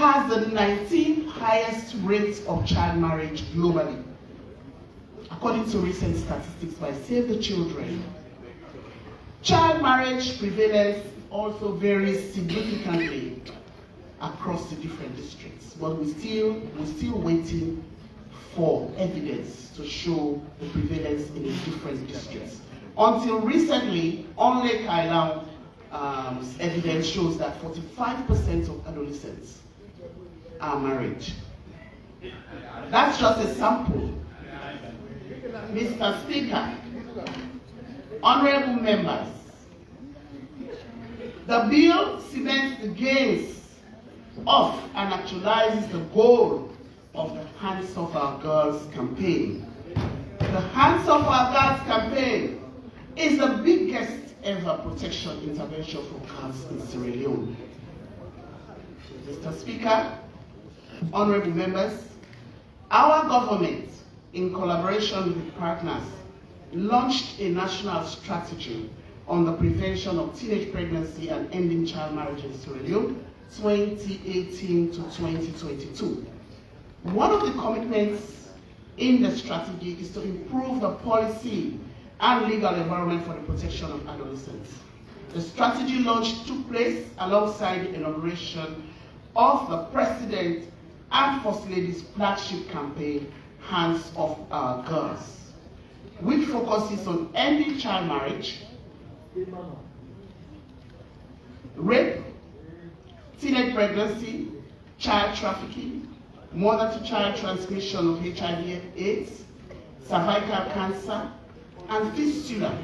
has the 19th highest rate of child marriage globally, according to recent statistics by Save the Children. Child marriage prevalence also varies significantly across the different districts, but we're still waiting for evidence to show the prevalence in the different districts. Until recently, only 𝐤𝐸𝐿𝑎's evidence shows that 45% of adolescents are married. That's just a sample. Mr. Speaker, honorable members, the bill cements the gains of and actualizes the goal of the Hands Off Our Girls campaign. The Hands Off Our Girls campaign is the biggest ever protection intervention for girls in Sierra Leone. Mr. Speaker, honorable members, our government, in collaboration with partners, launched a national strategy on the prevention of teenage pregnancy and ending child marriage in Sierra Leone, 2018 to 2022. One of the commitments in the strategy is to improve the policy and legal environment for the protection of adolescents. The strategy launch took place alongside the inauguration of the President and First Lady's flagship campaign, Hands Off Our Girls, which focuses on ending child marriage, rape, teenage pregnancy, child trafficking, mother-to-child transmission of HIV/AIDS, cervical cancer, and fistula,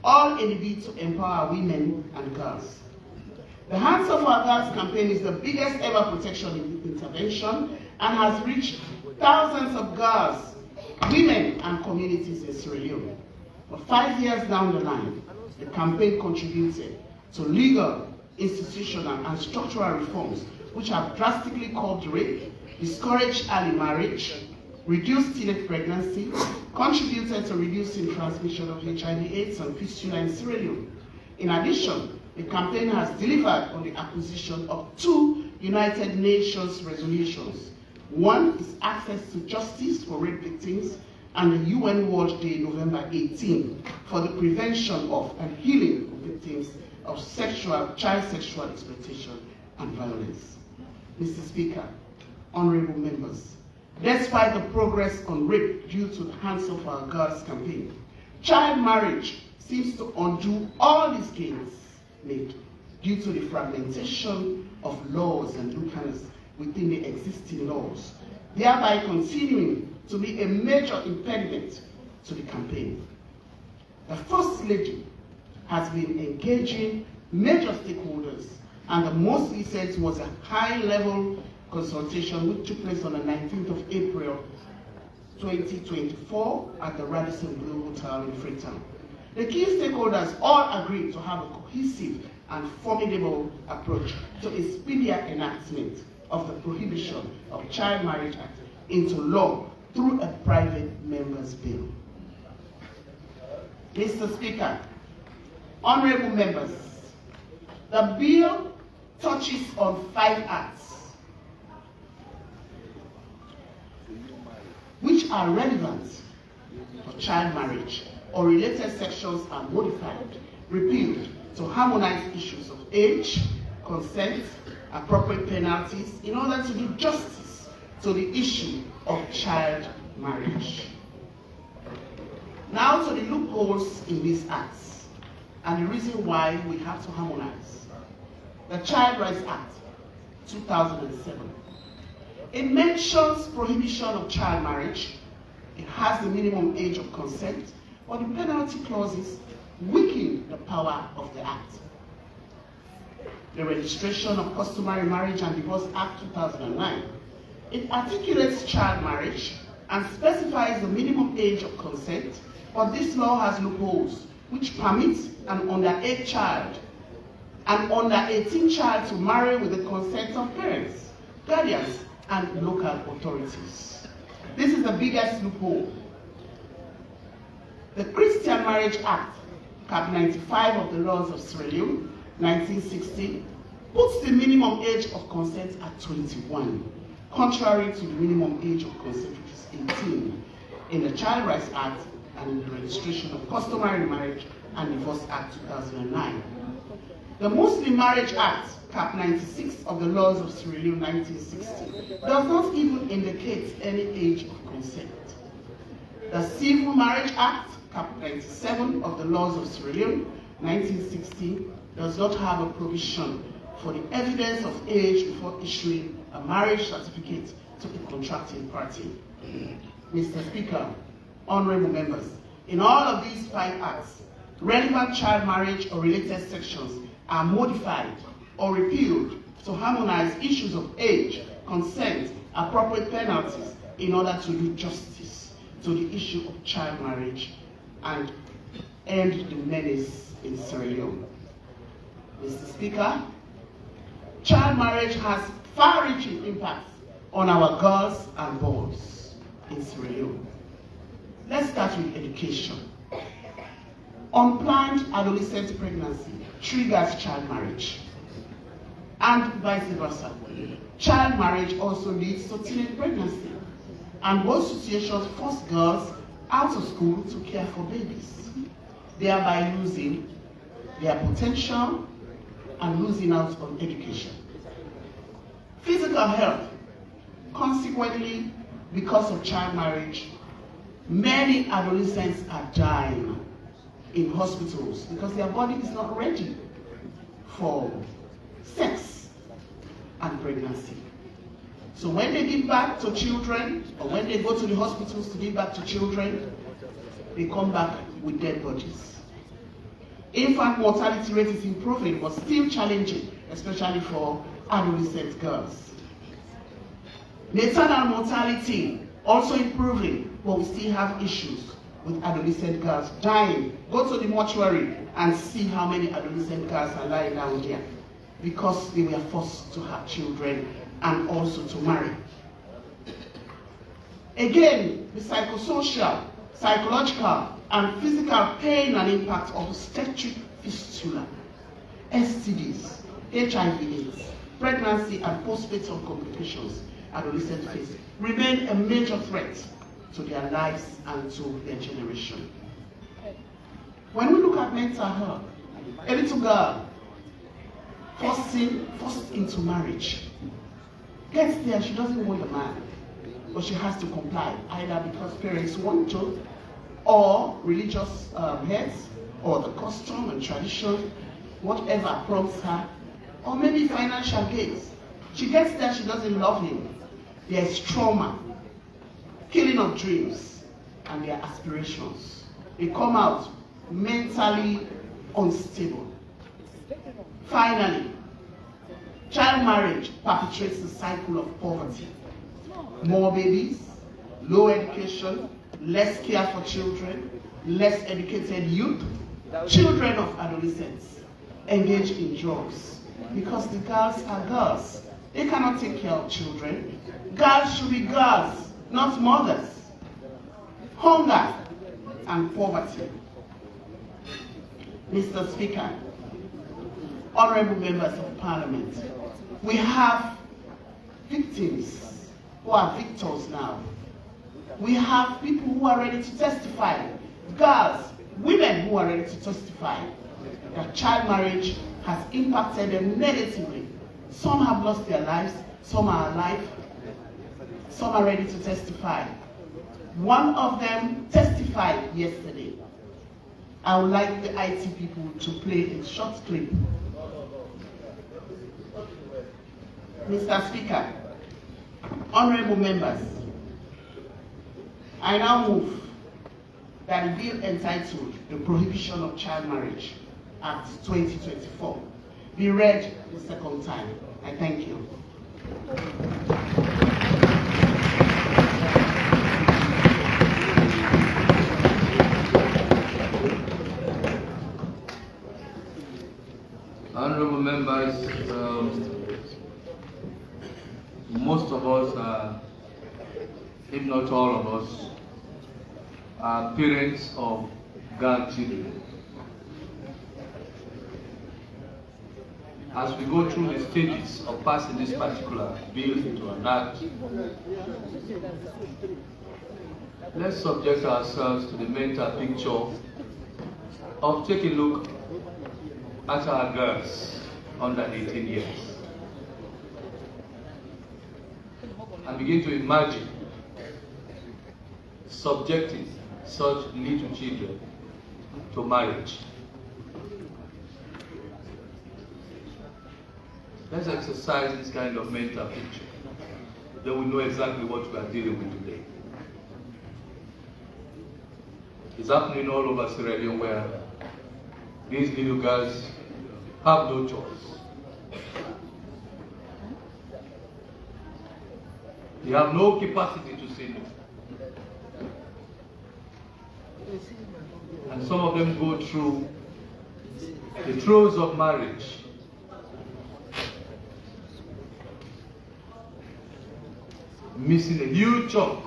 all in the bid to empower women and girls. The Hands Off Our Girls campaign is the biggest ever protection intervention and has reached thousands of girls, women, and communities in Sierra Leone. For 5 years down the line, the campaign contributed to legal, institutional, and structural reforms which have drastically curbed rape, discouraged early marriage, reduced teenage pregnancy, contributed to reducing transmission of HIV/AIDS and fistula in Sierra Leone. In addition, the campaign has delivered on the acquisition of 2 United Nations resolutions. One is access to justice for rape victims, and the UN World Day, November 18, for the prevention of and healing of victims of child sexual exploitation and violence. Mr. Speaker, honorable members, despite the progress on rape due to the Hands Off Our Girls campaign, child marriage seems to undo all these gains made due to the fragmentation of laws and loophholes within the existing laws, thereby continuing to be a major impediment to the campaign. The First Lady has been engaging major stakeholders, and the most recent was a high-level consultation which took place on the 19th of April 2024 at the Radisson Blu Hotel in Freetown. The key stakeholders all agreed to have a cohesive and formidable approach to a speedy enactment of the Prohibition of Child Marriage Act into law through a private member's bill. Mr. Speaker, honorable members, the bill touches on 5 acts which are relevant for child marriage or related sections are modified, repealed to harmonize issues of age, consent, appropriate penalties in order to do justice to the issue of child marriage. Now to the loopholes in these acts and the reason why we have to harmonize. The Child Rights Act, 2007. It mentions prohibition of child marriage. It has the minimum age of consent, but the penalty clauses weaken the power of the act. The Registration of Customary Marriage and Divorce Act, 2009. It articulates child marriage and specifies the minimum age of consent, but this law has loopholes which permits an underage child, an under 18 child to marry with the consent of parents, guardians, and local authorities. This is the biggest loophole. The Christian Marriage Act, Cap 95 of the Laws of Sierra Leone, 1960, puts the minimum age of consent at 21, contrary to the minimum age of consent, which is 18, in the Child Rights Act and in the Registration of Customary Marriage and Divorce Act 2009. The Muslim Marriage Act, Cap 96 of the Laws of Sierra Leone 1960, does not even indicate any age of consent. The Civil Marriage Act, Cap 97 of the Laws of Sierra Leone 1960, does not have a provision for the evidence of age before issuing a marriage certificate to a contracting party. Mr. Speaker, honorable members, in all of these 5 acts, relevant child marriage or related sections are modified or repealed to harmonize issues of age, consent, appropriate penalties in order to do justice to the issue of child marriage and end the menace in Sierra Leone. Mr. Speaker, child marriage has far-reaching impacts on our girls and boys in Sierra Leone. Let's start with education. Unplanned adolescent pregnancy triggers child marriage, and vice versa. Child marriage also leads to teenage pregnancy, and both situations force girls out of school to care for babies, thereby losing their potential and losing out on education. Physical health. Consequently, because of child marriage, many adolescents are dying in hospitals because their body is not ready for sex and pregnancy. So when they give back to children, or when they go to the hospitals to give back to children, they come back with dead bodies. Infant mortality rate is improving, but still challenging, especially for adolescent girls. Maternal mortality also improving, but we still have issues with adolescent girls dying. Go to the mortuary and see how many adolescent girls are lying down there because they were forced to have children and also to marry. Again, the psychosocial, psychological, and physical pain and impact of obstetric fistula, STDs, HIV/AIDS, pregnancy, and postpartum complications adolescents face remain a major threat to their lives and to their generation. When we look at mental health, a little girl forced into marriage gets there, she doesn't want a man, but she has to comply, either because parents want to, or religious heads, or the custom and tradition, whatever prompts her, or maybe financial gains. She gets there, she doesn't love him. There's trauma, killing of dreams, and their aspirations. They come out mentally unstable. Finally, child marriage perpetuates the cycle of poverty. More babies, low education, less care for children, less educated youth, children of adolescents engage in drugs because the girls are girls. They cannot take care of children. Girls should be girls, not mothers. Hunger and poverty. Mr. Speaker, honorable members of Parliament, we have victims who are victors now. We have people who are ready to testify, girls, women who are ready to testify that child marriage has impacted them negatively. Some have lost their lives, some are alive, some are ready to testify. One of them testified yesterday. I would like the IT people to play a short clip. Mr. Speaker, honorable members, I now move that the bill entitled The Prohibition of Child Marriage Act 2024 be read the second time. I thank you. Honorable members, most of us, if not all of us, are parents of girl children. as we go through the stages of passing this particular bill into an act, let's subject ourselves to the mental picture of taking a look at our girls under 18 years and begin to imagine subjecting such little children to marriage. Let's exercise this kind of mental picture. Then we know exactly what we are dealing with today. It's happening all over Sierra Leone where these little girls have no choice. They have no capacity to say no. And some of them go through the throes of marriage. Missing a huge chunk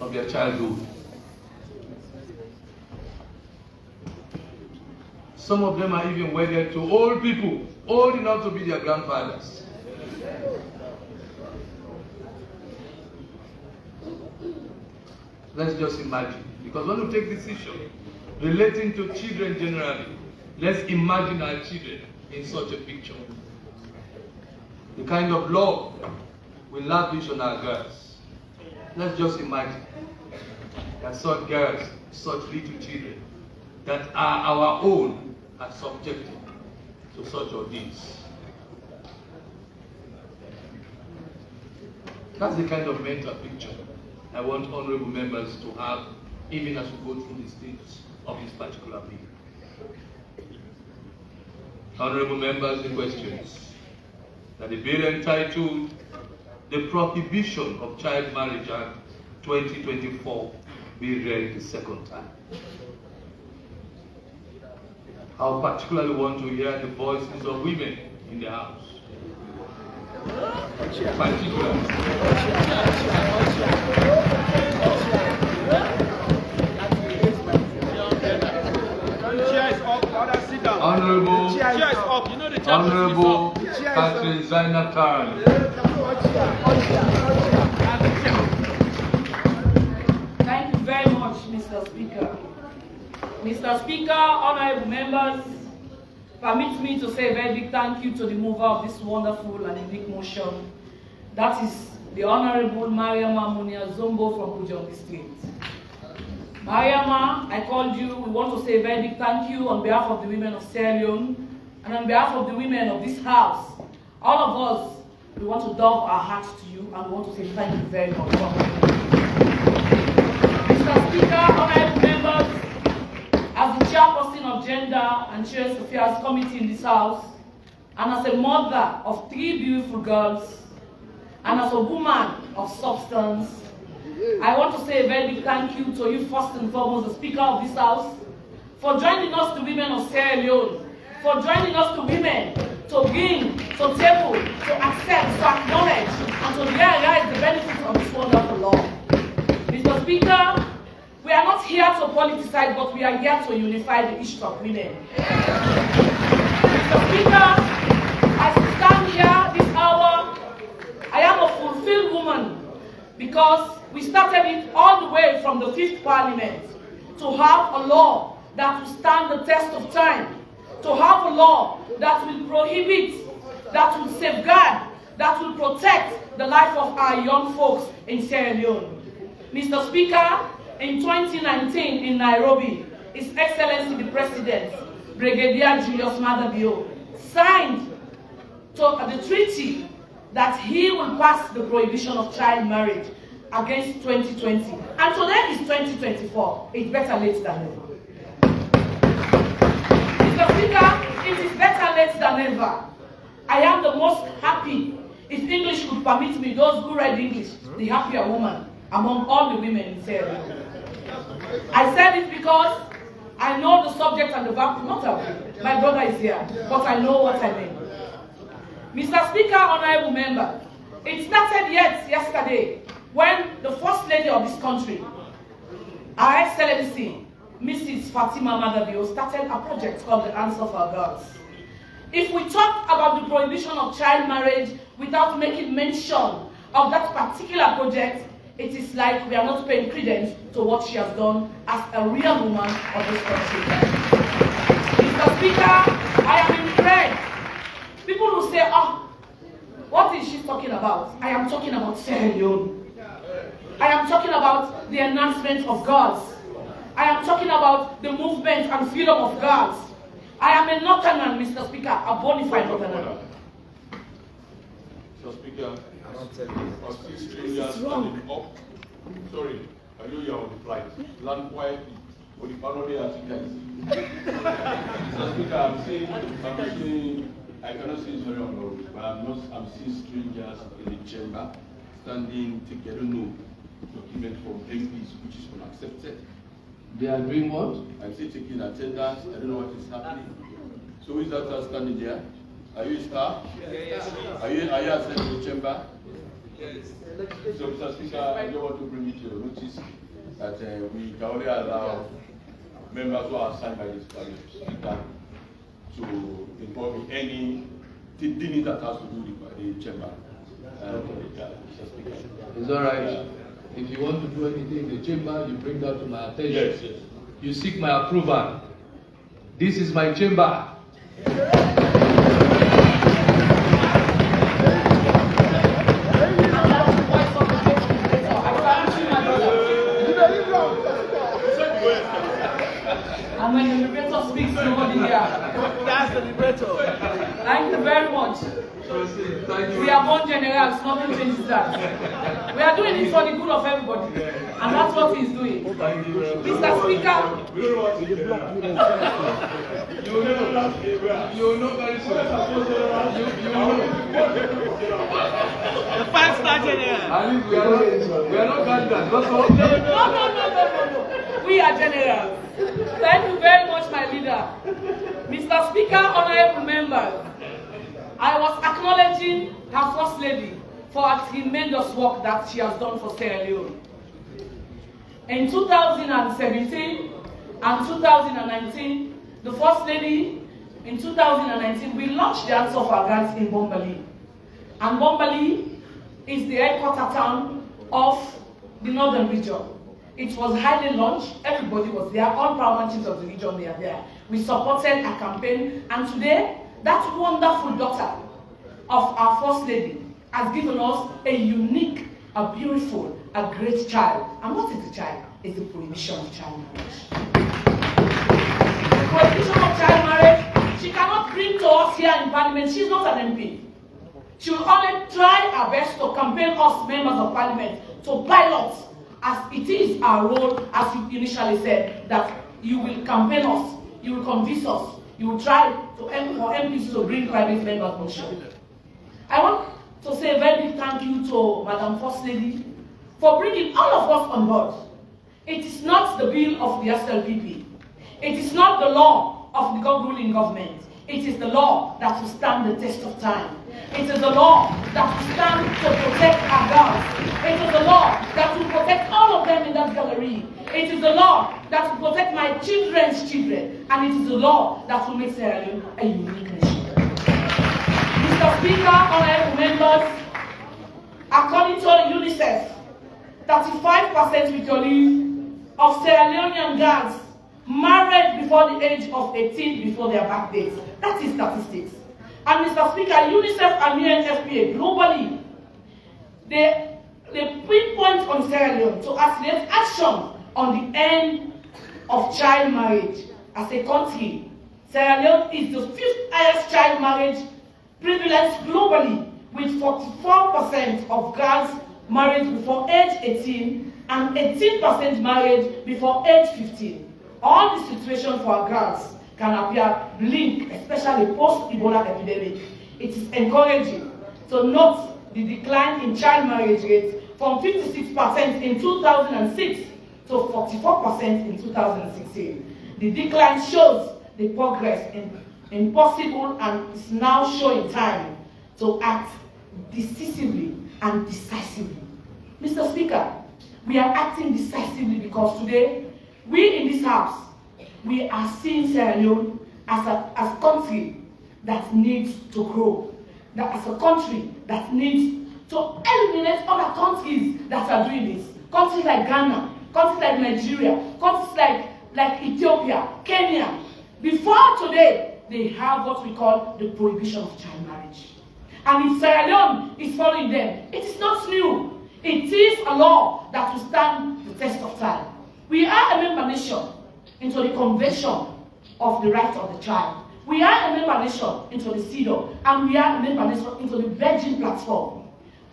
of their childhood. Some of them are even wedded to old people, old enough to be their grandfathers. Let's just imagine, because when we take decision relating to children generally, let's imagine our children in such a picture. The kind of love we lavish on our girls. Let's just imagine that such girls, such little children that are our own are subjected to such ordeals. That's the kind of mental picture I want honorable members to have even as we go through the stages of this particular bill. Honorable members, the questions that the bill entitled The Prohibition of Child Marriage Act 2024 be read the second time. I particularly want to hear the voices of women in the house. Particularly. Honorable Catherine Zainab. Thank you very much, Mr. Speaker. Mr. Speaker, honorable members, permit me to say a very big thank you to the mover of this wonderful and unique motion. That is the Honorable Mariama Munia Zombo from Bujongi State. Mariama, I called you. We want to say a very big thank you on behalf of the women of Sierra Leone and on behalf of the women of this house. All of us, we want to doff our hats to you and we want to say thank you very much. Mr. Speaker, honorable members, as the chairperson of Gender and Children's Affairs Committee in this house, and as a mother of 3 beautiful girls, and as a woman of substance, I want to say a very big thank you to you first and foremost, the Speaker of this house, for joining us, the women of Sierra Leone, for joining us, the women, to bring, to table, to accept, to acknowledge, and to realize the benefits of this wonderful law. Mr. Speaker, we are not here to politicize, but we are here to unify the issues of women. Mr. Speaker, as we stand here this hour, I am a fulfilled woman because we started it all the way from the 5th Parliament to have a law that will stand the test of time, to have a law that will prohibit, that will safeguard, that will protect the life of our young folks in Sierra Leone. Mr. Speaker, in 2019 in Nairobi, His Excellency the President, Brigadier Julius Maada signed the treaty that he will pass the prohibition of child marriage against 2020. And today is 2024. It's better late than never. Mr. Speaker, it is better late than never. I am the most happy, if English would permit me, those who read English, the happier woman among all the women in Sierra Leone. I said it because I know the subject and the verb, not my brother is here, but I know what I mean. Mr. Speaker, honorable member, it started yesterday when the First Lady of this country, Her Excellency, Mrs. Fatima Madabio, started a project called the Answer for Girls. if we talk about the prohibition of child marriage without making mention of that particular project, it is like we are not paying credence to what she has done as a real woman of this country. Mr. Speaker, I am impressed. People will say, oh, what is she talking about? I am talking about Sierra Leone. I am talking about the enhancement of girls. I am talking about the movement and freedom of girls. I am a Northerner, Mr. Speaker, a bona fide Northerner. Mr. Speaker, it's wrong. Sorry, I know you are on the flight. Land quietly. When the family are Mr. Speaker, I'm saying, I cannot say it's very honorable, but I'm seeing strangers in the chamber standing, I don't know, document from MPs, which is unaccepted. They are doing what? I'm still taking attendance. I don't know what is happening. So who is that standing there? Are you a star? Yes. Are you accepted in the chamber? Yes. So, Mr. Speaker, I don't want to bring it to your notice that we can only allow members who are assigned by the Speaker to involve in any thing that has to do with the chamber. Mr. Speaker. It's all right. If you want to do anything in the chamber, you bring that to my attention. Yes, yes. You seek my approval. This is my chamber. And when the liberator speaks, nobody here. That's the liberator. Thank you very much. We are born generals, nothing changes that. We are doing it for the good of everybody. And that's what he's doing. Mr. Speaker. You know very soon. The 5-star general. I mean, we are not candidates. That's all. No. We are generals. Thank you very much, my leader. Mr. Speaker, honorable members, I was acknowledging her First Lady for her tremendous work that she has done for Sierra Leone. In 2017 and 2019, the First Lady, in 2019, we launched the Answer of Our Girls in Bombali. And Bombali is the headquarters town of the northern region. It was highly launched, everybody was there, all paramount chiefs of the region were there. We supported a campaign, and today, that wonderful daughter of our First Lady has given us a unique, a beautiful, a great child. And what is the child? It's the prohibition of child marriage. The prohibition of child marriage, she cannot bring to us here in Parliament. She's not an MP. She will only try her best to campaign us members of Parliament to pilot, as it is our role, as you initially said, that you will campaign us, you will convince us, you will try for MPs to bring private members on show. I want to say a very big thank you to Madam First Lady for bringing all of us on board. It is not the bill of the SLPP. It is not the law of the ruling government. It is the law that will stand the test of time. It is the law that will stand to protect our girls. It is the law that will protect all of them in that gallery. It is the law that will protect my children's children. And it is the law that will make Sierra Leone a unique nation. Mr. Speaker, honorable members, according to UNICEF, 35% we believe of Sierra Leonean girls married before the age of 18 before their birth dates. That is statistics. And Mr. Speaker, UNICEF and UNFPA globally, they pinpoint on Sierra Leone to accelerate action on the end of child marriage. As a country, Sierra Leone is the 5th highest child marriage prevalence globally, with 44% of girls married before age 18 and 18% married before age 15. All the situations for our girls can appear bleak, especially post-Ebola epidemic. It is encouraging to note the decline in child marriage rates from 56% in 2006 to 44% in 2016. The decline shows the progress in possible and is now showing time to act decisively and decisively. Mr. Speaker, we are acting decisively because today, we in this house, we are seeing Sierra Leone as a country that needs to grow. That as a country that needs to eliminate other countries that are doing this. Countries like Ghana, countries like Nigeria, countries like Ethiopia, Kenya. Before today, they have what we call the prohibition of child marriage. And if Sierra Leone is following them, it is not new. It is a law that will stand the test of time. We are a member nation into the Convention of the Rights of the Child. We are a member nation into the CEDAW, and we are a member nation into the Virgin Platform.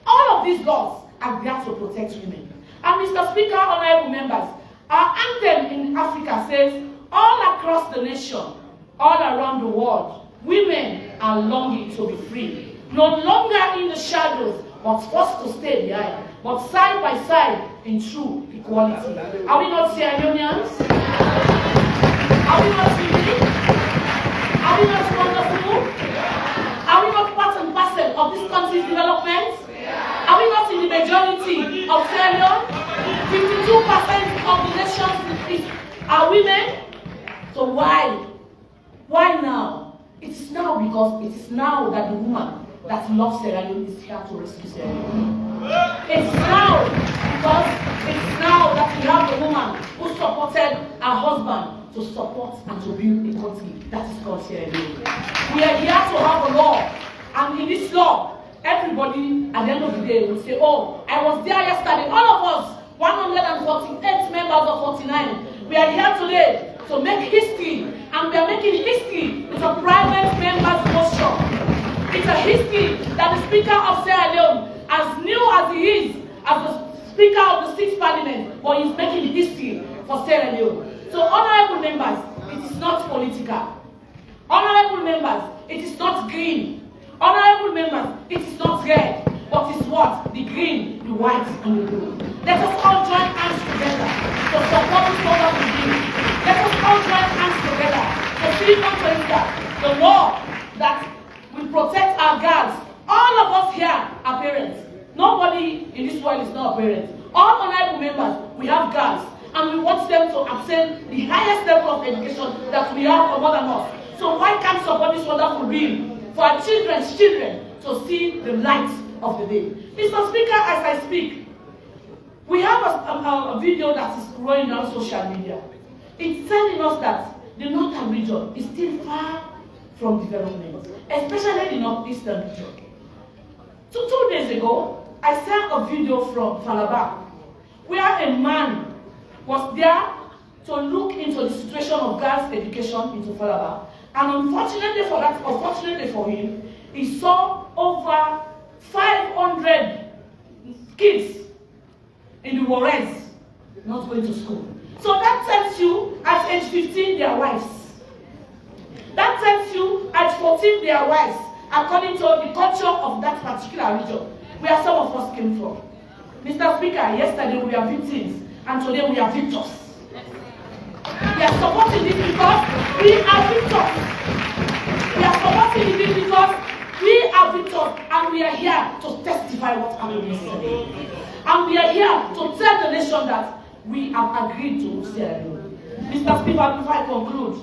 All of these laws are there to protect women. And Mr. Speaker, honorable members, our anthem in Africa says, all across the nation, all around the world, women are longing to be free. No longer in the shadows, but forced to stay behind, but side by side in true equality. Are we not Sierra Leoneans? Are we not unique? Are we not wonderful? Are we not part and parcel of this country's development? Are we not in the majority of Sierra Leone? 52% of the nation are women. So why? Why now? It is now because it is now that the woman that loves Sierra Leone is here to rescue Sierra Leone. It's now because it's now that we have the woman who supported her husband to support and to build a country that is called Sierra Leone. We are here to have a law, and in this law, everybody at the end of the day will say, oh, I was there yesterday. All of us, 148 members of 49, we are here today to make history, and we are making history with a private members motion. It's a history that the Speaker of Sierra Leone, as new as he is, as the Speaker of the 6th Parliament, but he's making history for Sierra Leone. So, honorable members, it is not political. Honorable members, it is not green. Honorable members, it is not red, but it's what? The green, the white, and the blue. Let us all join hands together to support this wonderful dream. Let us all join hands together to see the law that will protect our girls. All of us here are parents. Nobody in this world is not a parent. All honorable members, we have girls, and we want them to obtain the highest level of education that we have for more than us. So why can't support this wonderful bill for our children's children to see the light of the day? Mr. Speaker, as I speak, we have a video that is rolling on social media. It's telling us that the northern region is still far from development, especially the northeastern region. So 2 days ago, I saw a video from Falaba, where a man was there to look into the situation of girls' education into Falaba. And unfortunately for him, he saw over 500 kids in the Warrens not going to school. So that tells you at age 15 they are wives. That tells you at 14 they are wives, according to the culture of that particular region, where some of us came from. Mr. Speaker, yesterday we are victims, and today we are victors. We are supporting this because we are victors. We are supporting this because we are victors, and we are here to testify what happened yesterday. And we are here to tell the nation that we have agreed to Sierra Leone. Mr. Speaker, before I conclude,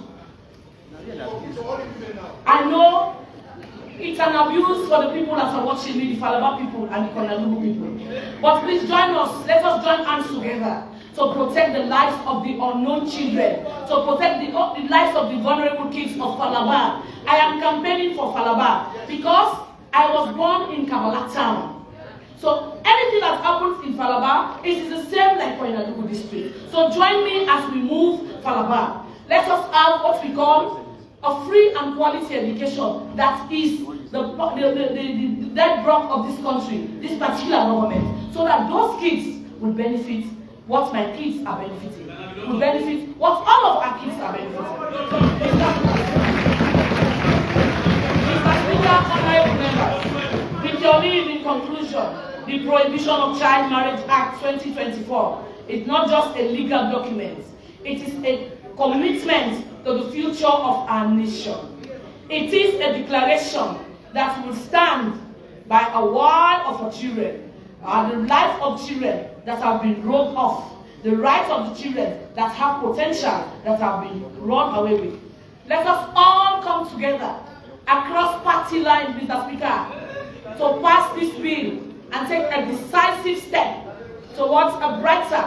I know it's an abuse for the people that are watching me, the Falaba people and the Konalugu people. But please join us. Let us join hands together to protect the lives of the unknown children, to protect the lives of the vulnerable kids of Falaba. I am campaigning for Falaba because I was born in Kabbalah town. So anything that happens in Falaba is the same like Konalugu district. So join me as we move Falaba. Let us have what we call a free and quality education that is the bedrock of this country, this particular government, so that those kids will benefit what my kids are benefiting, will benefit what all of our kids are benefiting. Mr. Speaker, honorable members, with your leave in conclusion, the Prohibition of Child Marriage Act 2024 is not just a legal document, it is a commitment to the future of our nation. It is a declaration that will stand by a wall of our children, the life of children that have been robbed off, the rights of the children that have potential that have been run away with. Let us all come together across party lines, Mr. Speaker, to pass this bill and take a decisive step towards a brighter,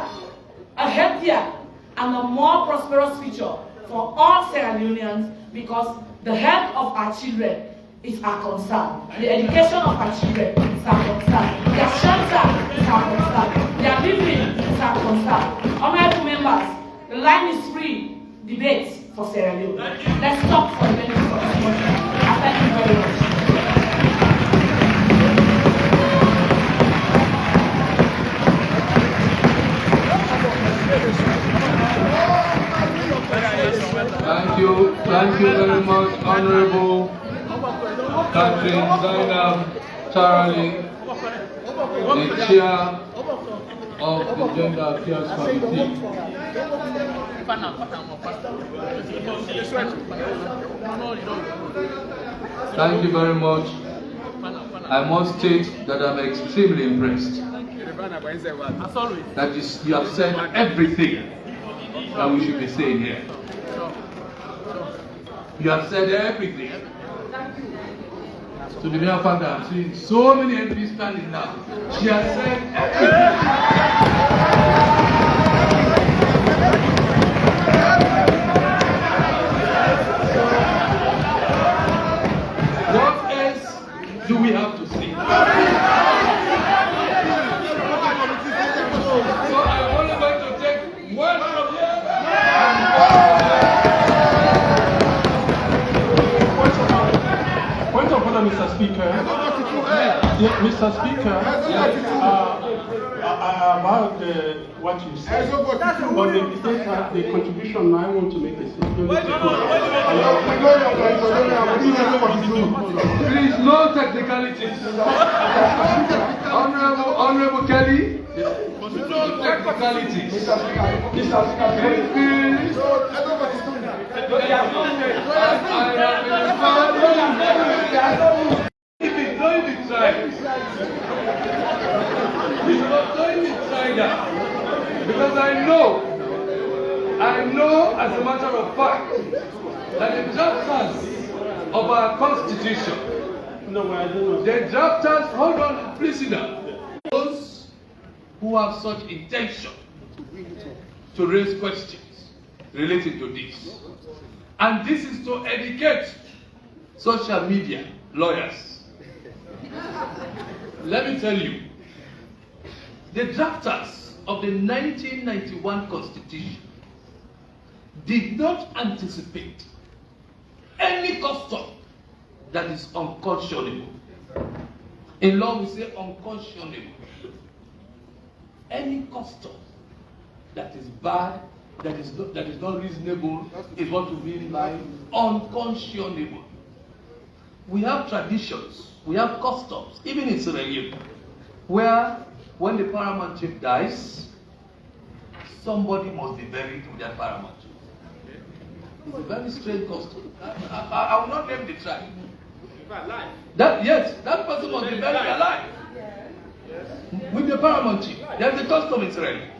a healthier, and a more prosperous future for all Sierra Leoneans, because the health of our children is our concern. The education of our children is our concern. Their shelter is our concern. Their living is our concern. Honorable members, the line is free. Debates for Sierra Leone. Let's talk for the benefit of this motion. Thank you very much. Thank you very much, Honorable Catherine Zainab Charlie, the Chair of the Gender Affairs Committee. Thank you very much. I must state that I'm extremely impressed that you have said everything that we should be saying here. You have said everything. To the mere fact that I'm seeing so many MPs standing now, she has said everything. What else do we have to say? So I'm only going to take one from here. Point of order, Mr. Speaker. Mr. Speaker, about what you said, but the contribution I want to make a statement. Please, no technicalities. Honorable Kelly, no technicalities. Because I know as a matter of fact that the drafters of our constitution, the drafters, hold on, please sit down. Those who have such intention to raise questions related to this. And this is to educate social media lawyers. Let me tell you, the drafters of the 1991 Constitution did not anticipate any custom that is unconscionable. In law, we say unconscionable. Any custom that is bad, that is not reasonable, is what we mean by unconscionable. We have traditions, we have customs, even in Sierra Leone, where when the paramount chief dies, somebody must be buried with that paramount chief. It's a very strange custom. I will not name the tribe. That person must be buried alive with the paramount chief. There's a custom in Sierra Leone.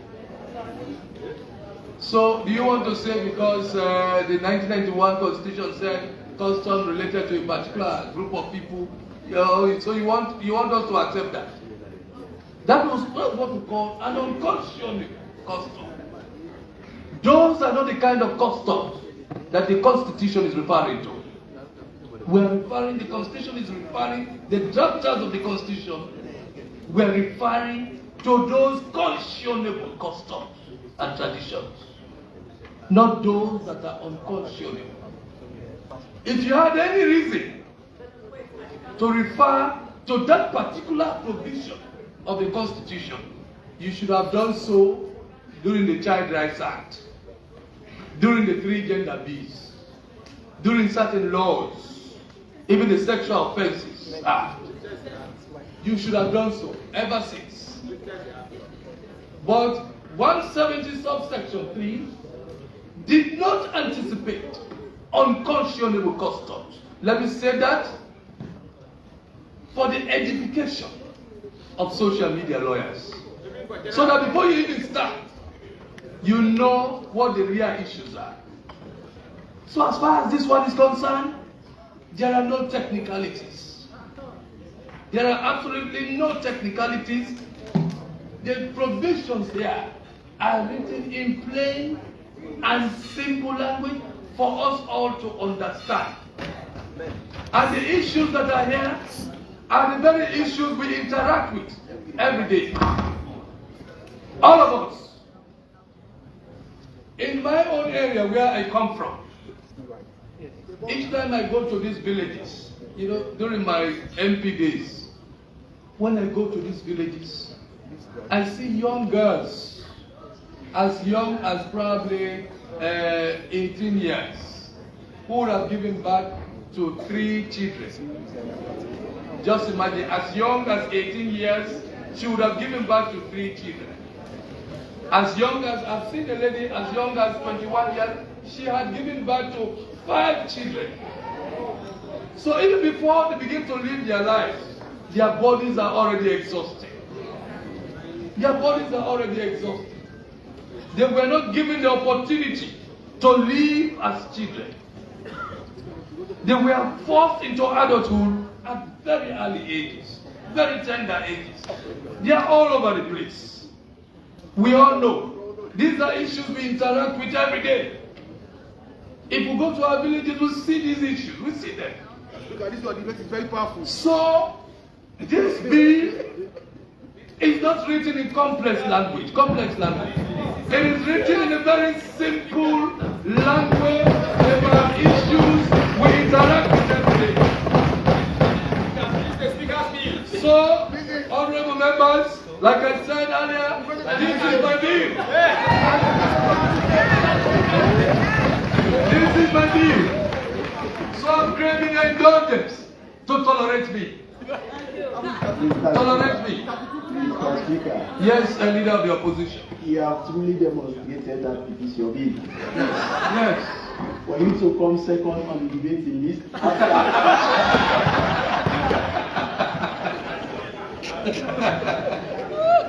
So, do you want to say because the 1991 Constitution said custom related to a particular group of people, so you want us to accept that? That was what we call an unconscionable custom. Those are not the kind of customs that the Constitution is referring to. The Constitution is referring, the drafters of the Constitution were referring to those conscionable customs and traditions, not those that are unconscionable. If you had any reason to refer to that particular provision of the Constitution, you should have done so during the Child Rights Act, during the 3 gender bills, during certain laws, even the Sexual Offences Act. You should have done so ever since. But 170 subsection 3 did not anticipate unconscionable customs. Let me say that for the edification of social media lawyers, so that before you even start, you know what the real issues are. So as far as this one is concerned, there are no technicalities. There are absolutely no technicalities. The provisions there are written in plain and simple language for us all to understand. And the issues that are here are the very issues we interact with every day. All of us. In my own area where I come from, each time I go to these villages, you know, during my MP days, when I go to these villages, I see young girls as young as probably 18 years who would have given birth to 3 children. Just imagine, as young as 18 years, she would have given birth to 3 children. As young as, I've seen a lady as young as 21 years, she had given birth to 5 children. So even before they begin to live their lives, their bodies are already exhausted. Their bodies are already exhausted. They were not given the opportunity to live as children. They were forced into adulthood at very early ages, very tender ages. They are all over the place. We all know these are issues we interact with every day. If we go to our villages, we see these issues. We see them. Look at this one. This is very powerful. So this bill is not written in complex language. It is written in a very simple language about issues we interact with every day. So, honorable members, like I said earlier, this is my bill. This is my bill. So I'm craving your indulgence to tolerate me. Tolerate me. Mr. Speaker, Yes, a leader of the opposition. you have truly demonstrated that it is your bill. Yes. For you to come second on the debating list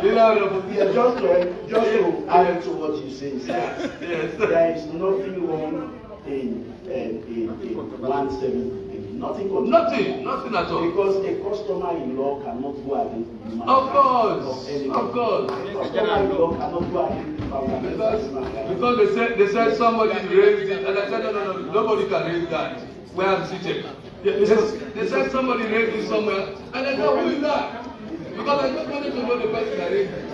Leader of the opposition. just to add to what you say, sir, Yes. there is nothing wrong in 170. Nothing wrong. Nothing at all. Because a customer-in-law cannot go against the human Of rights course, anybody. of course. A customer-in-law cannot go against the human rights. Because they said somebody raised it, and I said no, nobody can raise that. Where I'm seated. They said somebody raised it somewhere, and I said, who is that? Because I just wanted to know the person that raised it.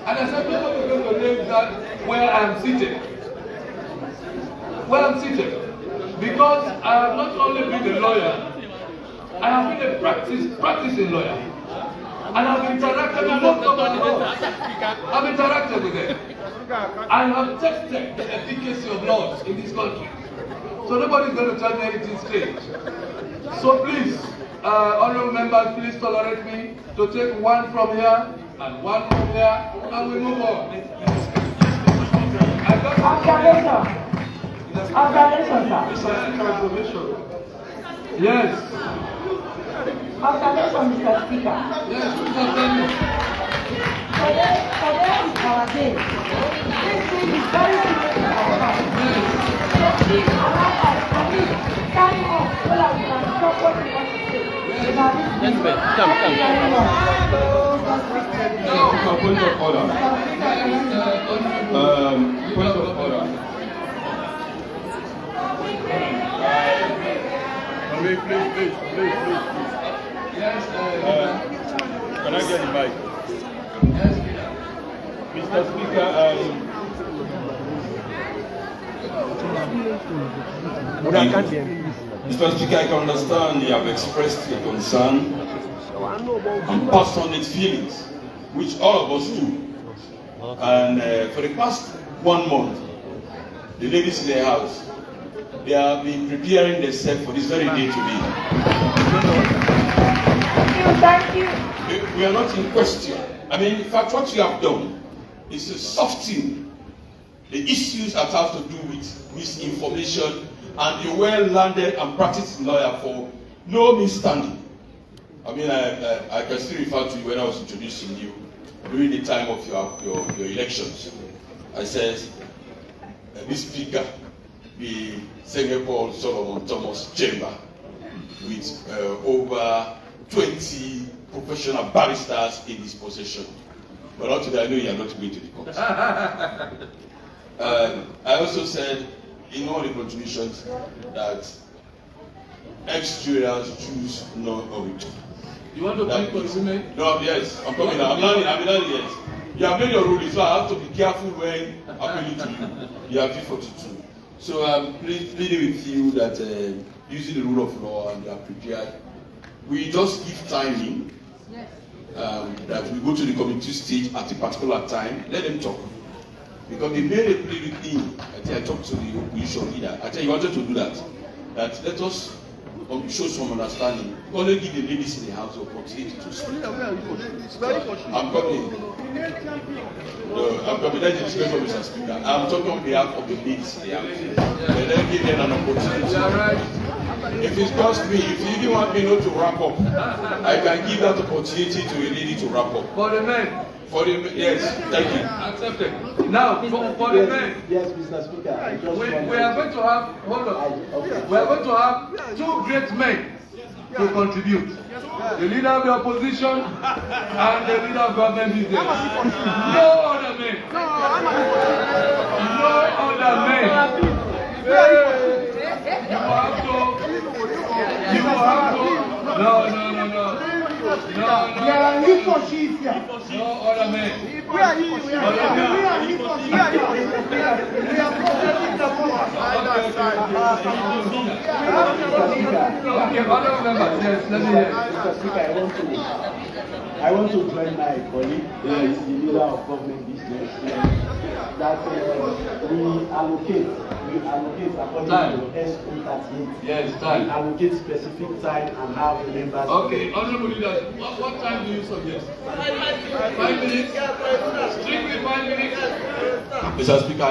And I said, nobody is going to raise that where I'm seated. Where I'm seated. Because I have not only been a lawyer, I have been a practicing lawyer. And I've interacted with most of my laws. I've interacted with them. I have tested the efficacy of laws in this country. So nobody's going to tell me anything strange. So please, honorable members, please tolerate me to take one from here and one from here, and we move on. Yes. Observation, Mr. Speaker. Yes, Mr. Daniel. Today is our day. This thing is very serious in our heart. So please allow us, carry on so that we can stop what we want to say about this bill. Thank you very much. Point of order. Point of order. Please. Yes, Can I get the mic? yes, Mr. Speaker, Mr. Speaker, I can understand you have expressed your concern and passionate feelings, which all of us do. And for the past 1 month, the ladies in the house, they have been preparing themselves for this very day to be. Thank you. We are not in question. I mean, in fact, what you have done is to soften the issues that have to do with misinformation, and a well-landed and practiced lawyer for no misstanding. I mean, I can still refer to you when I was introducing you during the time of your elections. I said, Mr. Speaker, the Singapore Solomon Thomas Chamber. with over 20 professional barristers in his possession. But not today, I know you are not going to the court. I also said in all the contributions that ex-jurors choose none of it. You want to speak for the women? No, yes, I'm coming now. I'm not yet. You have made your ruling, so I have to be careful when appealing to you. You have V42. So I'm pleading with you that using the rule of law and you are prepared, we just give timing. Yes. That we go to the committee stage at a particular time, let them talk. Because they made a plea with him. I think I talked to the opposition leader. I think he wanted to do that. That let us show some understanding. Only give the ladies in the house the opportunity to speak. I'm coming. No, I'm coming. That's the discussion of Mr. Speaker. I'm talking on behalf of the ladies in the house. And then give them an opportunity. If it's just me, if you even want me not to wrap up, I can give that opportunity to a lady to wrap up. For the men. For the yes, thank you. Accepted. Now, for the men. Yes, Mr. Speaker. We are going to have, hold on. We are going to have two great men to contribute. The leader of the opposition and the leader of government business. No other men. No other men. You have to. No. No other men. Okay, other members, yes, let me hear. Mr. Speaker, I want to join my colleague, the leader of government business, that we allocate according to 𝐓𝐡𝐞. Yes, time. We allocate specific time and have the members. Okay, honorable leaders, what time do you suggest? 5 minutes? Strictly 5 minutes? Mr. Speaker,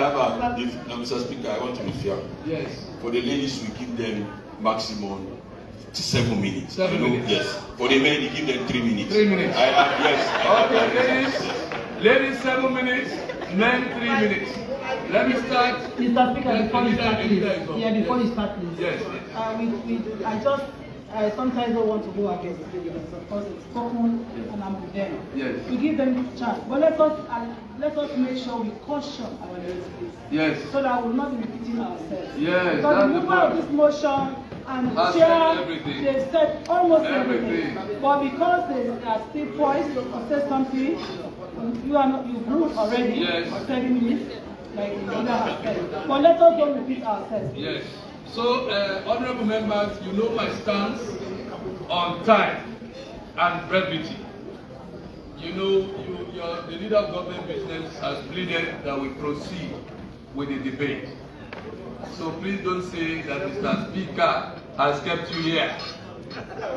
Mr. Speaker, I want to be fair. Yes. For the ladies, we give them maximum 7 minutes. 7 minutes? Yes. For the men, we give them 3 minutes. 3 minutes. Yes. Okay, ladies 7 minutes, men 3 minutes. Let me start. Mr. Speaker, before you start, please. Yeah, before you start, please. Yes. I sometimes don't want to go against the leaders because it's spoken and I'm with them. Yes. We give them the chance, but let us make sure we caution our ladies. Yes. So that we will not be repeating ourselves. Yes. Because the movement of this motion and the chair, they said almost everything. But because they are still poised to say something, you've ruled already for 7 minutes. Like the leader has said. But let us don't repeat ourselves. Yes. So, honorable members, you know my stance on time and brevity. You know, the leader of government business has pleaded that we proceed with the debate. So please don't say that Mr. Speaker has kept you here.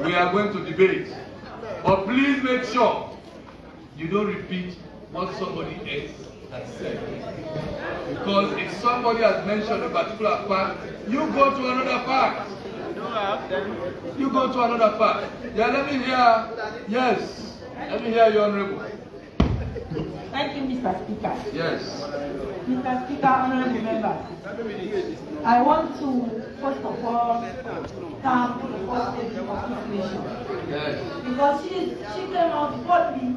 We are going to debate. But please make sure you don't repeat what somebody else has said. Because if somebody has mentioned a particular fact, you go to another fact. You go to another fact. Yeah, let me hear. Yes. Let me hear you, Honorable. Thank you, Mr. Speaker. Yes. Mr. Speaker, honorable members, I want to first of all thank the First Lady of this nation. Yes. Because she came out boldly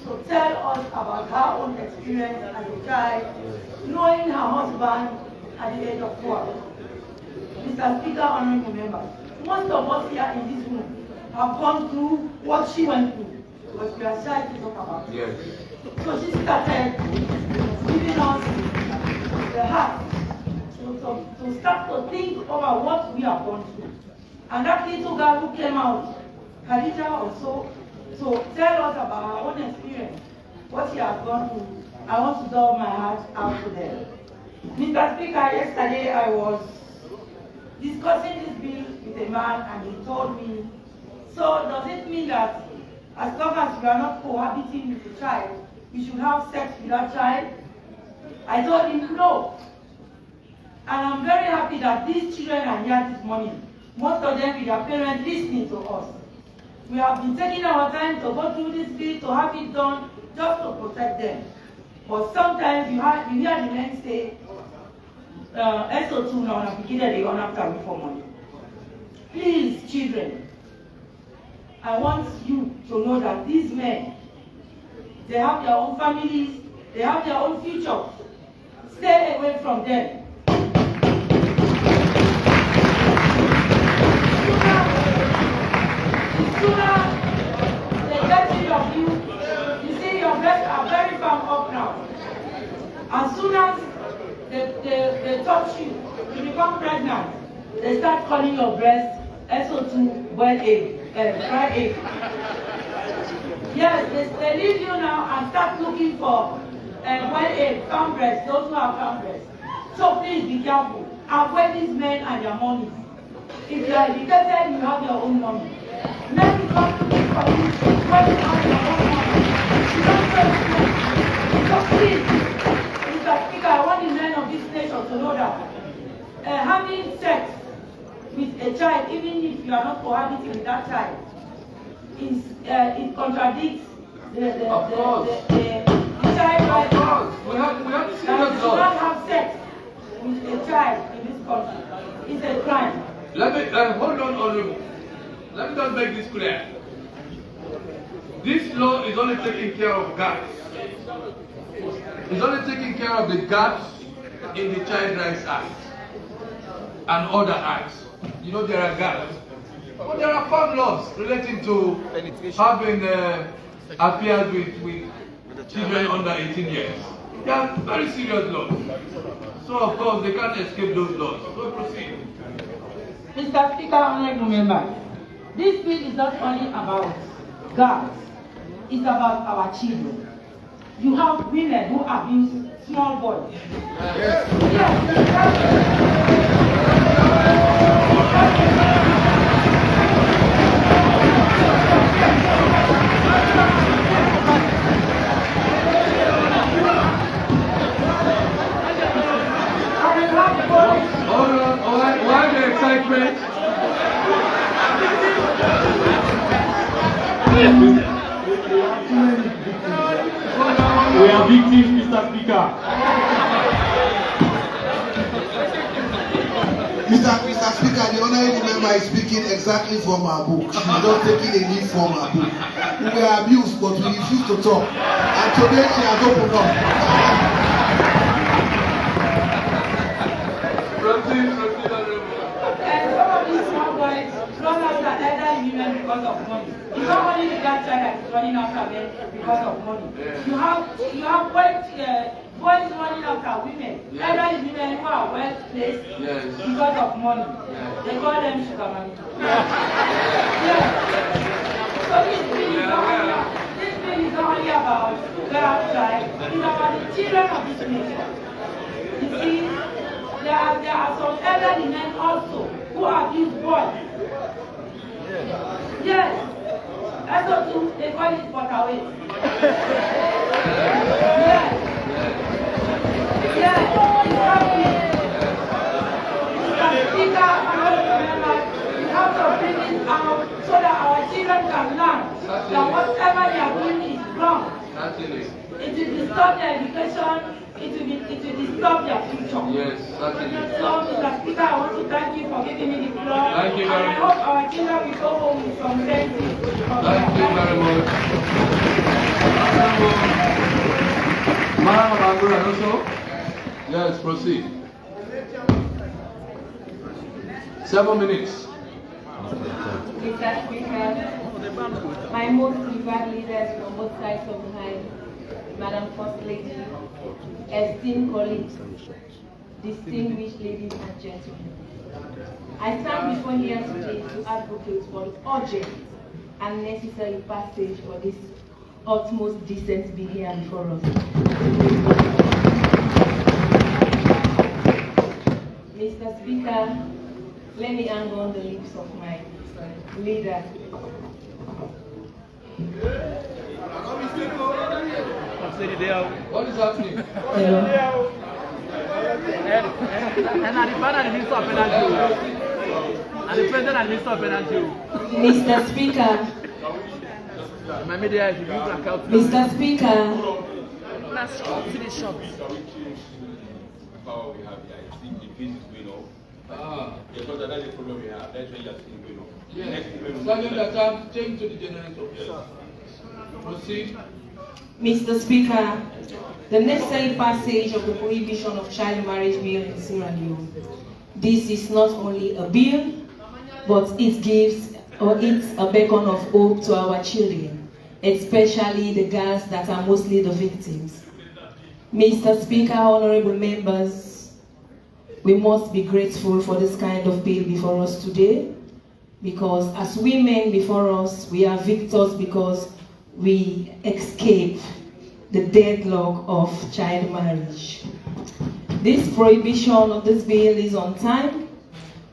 to tell us about her own experience as a child, knowing her husband at the age of 12. Mr. Speaker, honorable members, most of us here in this room have gone through what she went through, but we are shy to talk about it. Yes. So she started giving us the heart to start to think about what we have gone through. And that little girl who came out, Khadija also, to tell us about her own experience, what she has gone through. I want to draw my heart out to them. Mr. Speaker, yesterday I was discussing this bill with a man and he told me, so does it mean that as long as you are not cohabiting with a child, you should have sex with that child? I told him no. And I'm very happy that these children are here this morning. Most of them with their parents listening to us. We have been taking our time to go through this bill, to have it done, just to protect them. But sometimes you hear the men say, 𝐓𝐡𝐞 𝐀 𝐥𝐥 𝐏𝐞𝐨𝐬. Please, children, I want you to know that these men, they have their own families, they have their own future. Stay away from them. The sooner they get rid of you, you see your breasts are very firm up now. As soon as they touch you, you become pregnant, they start calling your breast 𝐓𝐡𝐞 𝐀𝐥𝐥 𝐏. Yes, they leave you now and start looking for 𝐴, firm breasts, those who have firm breasts. So please be careful. Avoid these men and their money. If you are educated, you have your own money. Men will come looking for you when you have your own money. You don't trust men. So please, Mr. Speaker, I want the men of this nation to know that having sex with a child, even if you are not cohabiting with that child, it contradicts the child right now. We have You should not have sex with a child in this country. It's a crime. Let me hold on, Honorable. Let me just make this clear. This law is only taking care of gaps. It's only taking care of the gaps in the Child Rights Act and other acts. You know there are gaps. But there are firm laws relating to having affairs with children under 18 years. They are very serious laws. So of course they can't escape those laws. So proceed. Mr. Speaker, honorable member, this bill is not only about girls, it's about our children. You have women who abuse small boys. Why the excitement? We are victims, Mr. Speaker. Mr. Speaker, the honorable member is speaking exactly from our book. She's not taking a leaf from our book. We were abused, but we refused to talk. And today she has opened up. And some of these small boys run after elderly women because of money. It's not only the that child that is running after them because of money. You have boys running after women, elderly women who are well placed because of money. They call them sugar money. So this bill is not only about girls' rights, it's about the children of this nation. You see, there are some elderly men also who abuse boys. Yes. 𝐓𝐡𝐞, they call it waterway. Yes. Yes, exactly. Mr. Speaker, honorable members, we have to bring this out so that our children can learn that whatever they are doing is wrong. It will disturb their education. It will disturb their future. Yes, certainly. So, Mr. Speaker, I want to thank you for giving me the floor. Thank you very much. And I hope our children will go home with some sense. Thank you very much. Madam Abangura, also? Yes, proceed. 7 minutes. Mr. Speaker, my most preferred leaders from both sides of the aisle, Madam First Lady, esteemed colleagues, distinguished ladies and gentlemen. I stand before you here today to advocate for the urgent and necessary passage for this utmost decent behavior before us. Mr. Speaker, let me hang on the lips of my leader. What is happening? Mr. Speaker, Mr. Speaker, Let's see the shop. Power we have here, I think the fees is going up. Because that's the problem we have. That's why you are seeing going up. Yes. Sergeant Atam, change to the generator. Proceed. Mr. Speaker, the necessary passage of the Prohibition of Child Marriage Bill in Sierra Leone. This is not only a bill, but it gives it's a beacon of hope to our children, especially the girls that are mostly the victims. Mr. Speaker, honorable members, we must be grateful for this kind of bill before us today, because as women before us, we are victors because we escape the deadlock of child marriage. This prohibition of this bill is on time,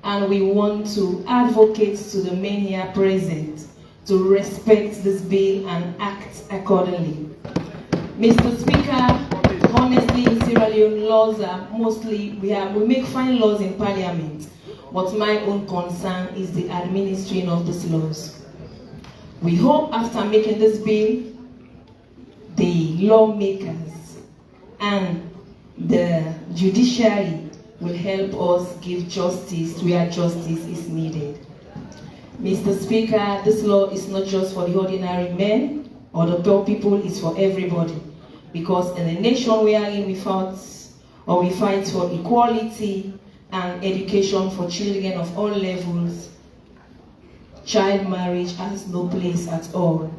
and we want to advocate to the men here present to respect this bill and act accordingly. Mr. Speaker, honestly, in Sierra Leone, laws are mostly, we make fine laws in Parliament, but my own concern is the administering of these laws. We hope after making this bill, the lawmakers and the judiciary will help us give justice where justice is needed. Mr. Speaker, this law is not just for the ordinary men or the poor people, it's for everybody. Because in a nation wherein we fight for equality and education for children of all levels, child marriage has no place at all.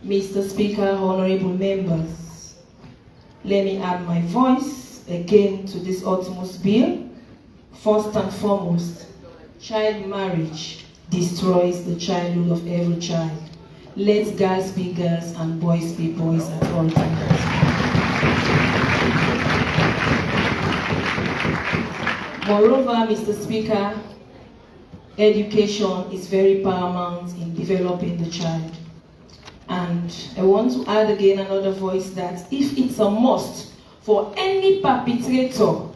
Mr. Speaker, honorable members, let me add my voice again to this utmost bill. First and foremost, child marriage destroys the childhood of every child. Let girls be girls and boys be boys at all times. Moreover, Mr. Speaker, education is very paramount in developing the child. And I want to add again another voice that if it's a must for any perpetrator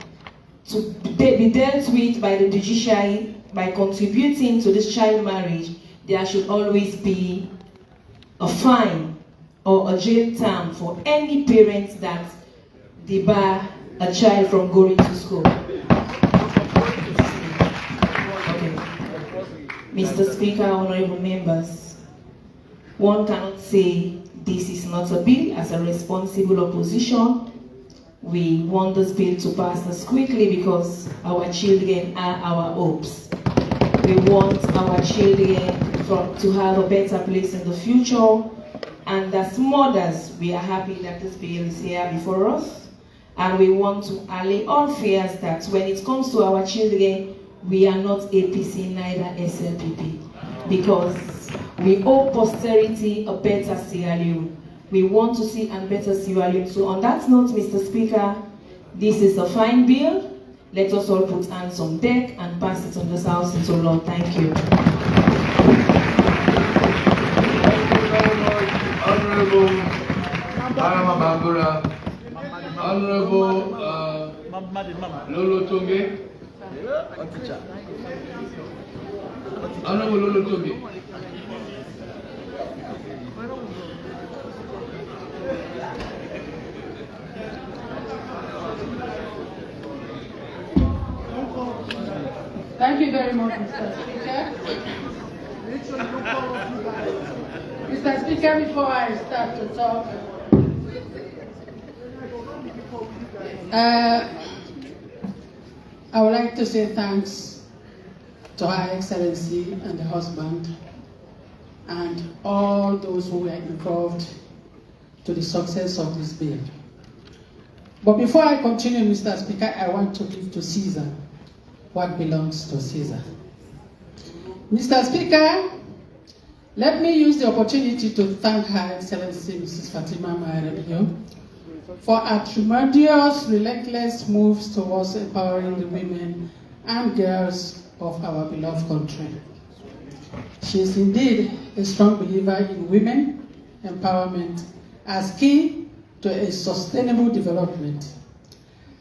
to be dealt with by the judiciary by contributing to this child marriage, there should always be a fine or a jail term for any parents that debar a child from going to school. Okay. Mr. Speaker, honorable members, one cannot say this is not a bill. As a responsible opposition, we want this bill to pass as quickly because our children are our hopes. We want our children to have a better place in the future, and as mothers, we are happy that this bill is here before us, and we want to allay all fears that when it comes to our children, we are not APC, neither SLPP, because we owe posterity a better Sierra Leone. We want to see a better Sierra Leone. So on that note, Mr. Speaker, this is a fine bill. Let us all put hands on deck and pass it on this house into law. Thank you. Honorable Arama Bangura, Honorable Lolo Tonge, Honorable Lolo Tonge. Thank you very much, Mr. Speaker. Mr. Speaker, before I start to talk, I would like to say thanks to Her Excellency and the husband and all those who were involved to the success of this bill. But before I continue, Mr. Speaker, I want to give to Caesar what belongs to Caesar. Mr. Speaker, let me use the opportunity to thank Her Excellency Mrs. Fatima Maharebio for her tremendous, relentless moves towards empowering the women and girls of our beloved country. She is indeed a strong believer in women empowerment as key to a sustainable development.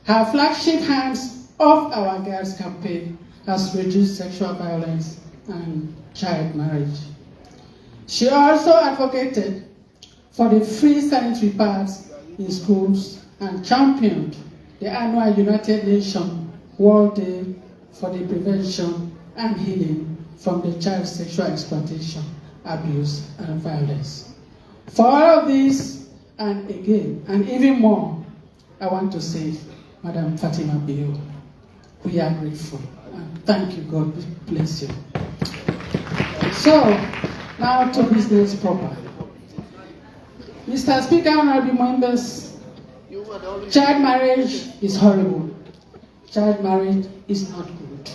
Her flagship Hands Off Our Girls campaign has reduced sexual violence and child marriage. She also advocated for the free sanitary pads in schools and championed the annual United Nations World Day for the prevention and healing from the child sexual exploitation, abuse, and violence. For all of this, and again, and even more, I want to say, Madam Fatima Bio, we are grateful. And thank you, God bless you. So, now to business proper. Mr. Speaker, honorable members, child marriage is horrible. Child marriage is not good.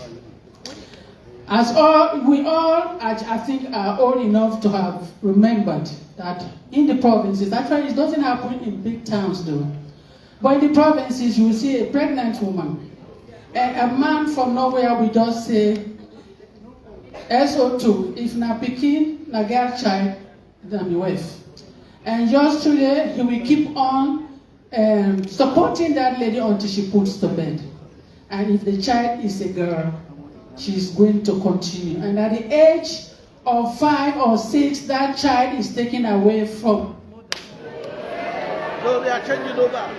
As we all, I think, are old enough to have remembered that in the provinces, actually it doesn't happen in big towns though, but in the provinces you will see a pregnant woman, a man from nowhere will just say, 𝐓𝐡𝐞, if na pikin, na girl child, na my wife. And just today, he will keep on supporting that lady until she puts to bed. And if the child is a girl, she's going to continue. And at the age of 5 or 6, that child is taken away from. So they are changing over.